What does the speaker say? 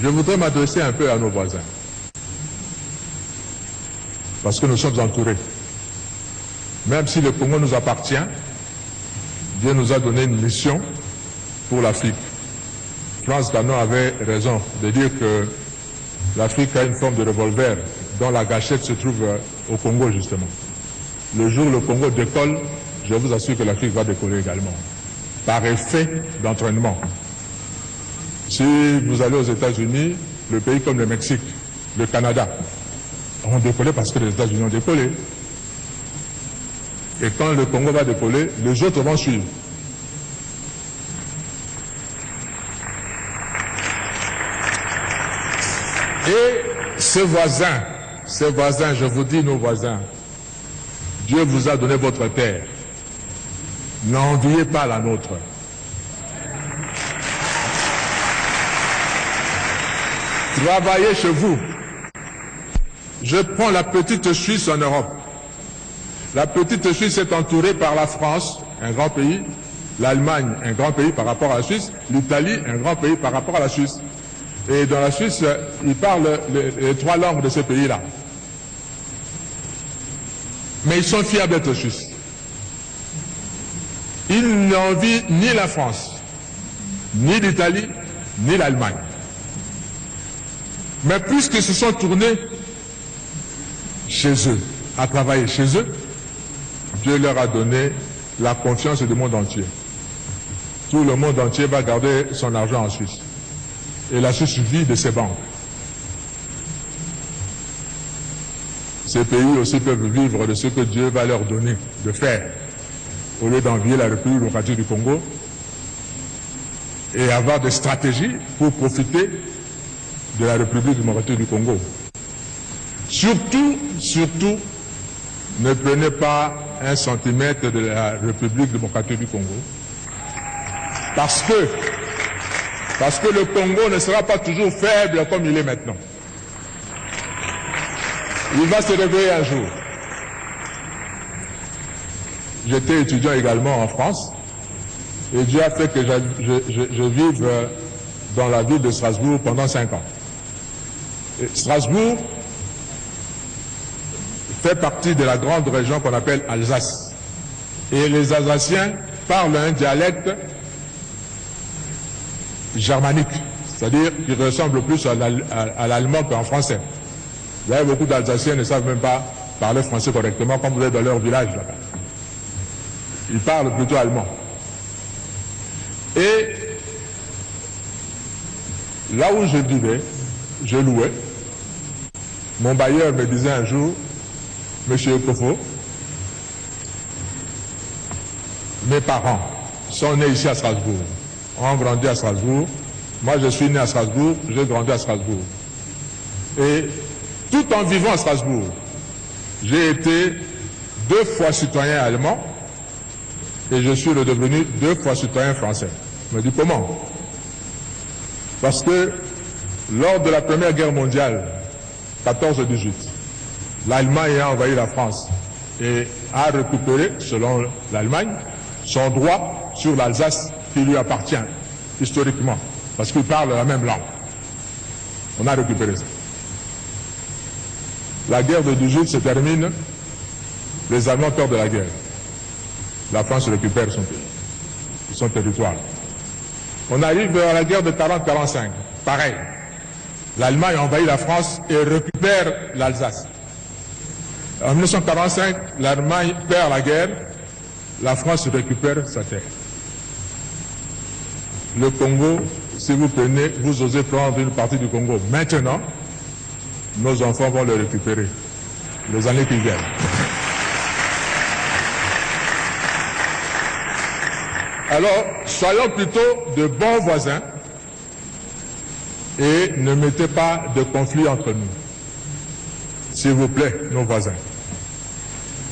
Je voudrais m'adresser un peu à nos voisins, parce que nous sommes entourés. Même si le Congo nous appartient, Dieu nous a donné une mission pour l'Afrique. Frantz Fanon avait raison de dire que l'Afrique a une forme de revolver dont la gâchette se trouve au Congo justement. Le jour où le Congo décolle, je vous assure que l'Afrique va décoller également, par effet d'entraînement. Si vous allez aux États-Unis, le pays comme le Mexique, le Canada, ont décollé parce que les États-Unis ont décollé. Et quand le Congo va décoller, les autres vont suivre. Et ces voisins, je vous dis nos voisins, Dieu vous a donné votre terre. N'enviez pas la nôtre. Travaillez chez vous. Je prends la petite Suisse en Europe. La petite Suisse est entourée par la France, un grand pays, l'Allemagne, un grand pays par rapport à la Suisse, l'Italie, un grand pays par rapport à la Suisse. Et dans la Suisse, ils parlent les trois langues de ce pays-là. Mais ils sont fiers d'être Suisses. Ils n'envient ni la France, ni l'Italie, ni l'Allemagne. Mais puisqu'ils se sont tournés chez eux, à travailler chez eux, Dieu leur a donné la confiance du monde entier. Tout le monde entier va garder son argent en Suisse. Et la Suisse vit de ses banques. Ces pays aussi peuvent vivre de ce que Dieu va leur donner de faire, au lieu d'envier la République démocratique du Congo et avoir des stratégies pour profiter de la République démocratique du Congo. Surtout, ne prenez pas un centimètre de la République démocratique du Congo. Parce que le Congo ne sera pas toujours faible comme il est maintenant. Il va se réveiller un jour. J'étais étudiant également en France et Dieu a fait que je vive dans la ville de Strasbourg pendant 5 ans. Et Strasbourg fait partie de la grande région qu'on appelle Alsace. Et les Alsaciens parlent un dialecte germanique, c'est-à-dire qui ressemble plus à l'allemand qu'en français. Vous avez beaucoup d'Alsaciens qui ne savent même pas parler français correctement, comme vous êtes dans leur village là-bas. Ils parlent plutôt allemand. Et là où je vivais, je louais. Mon bailleur me disait un jour, Monsieur Kofo, mes parents sont nés ici à Strasbourg, ont grandi à Strasbourg. Moi, je suis né à Strasbourg, j'ai grandi à Strasbourg. Et tout en vivant à Strasbourg, j'ai été 2 fois citoyen allemand et je suis redevenu 2 fois citoyen français. Je me dis comment? Parce que lors de la Première Guerre mondiale, 14-18, l'Allemagne a envahi la France et a récupéré, selon l'Allemagne, son droit sur l'Alsace qui lui appartient, historiquement, parce qu'il parle la même langue. On a récupéré ça. La guerre de 18 se termine, les Allemands perdent la guerre. La France récupère son territoire. On arrive à la guerre de 40-45, pareil. L'Allemagne envahit la France et récupère l'Alsace. En 1945, l'Allemagne perd la guerre, la France récupère sa terre. Le Congo, si vous prenez, vous osez prendre une partie du Congo maintenant, nos enfants vont le récupérer les années qui viennent. Alors, soyons plutôt de bons voisins et ne mettez pas de conflit entre nous. S'il vous plaît, nos voisins.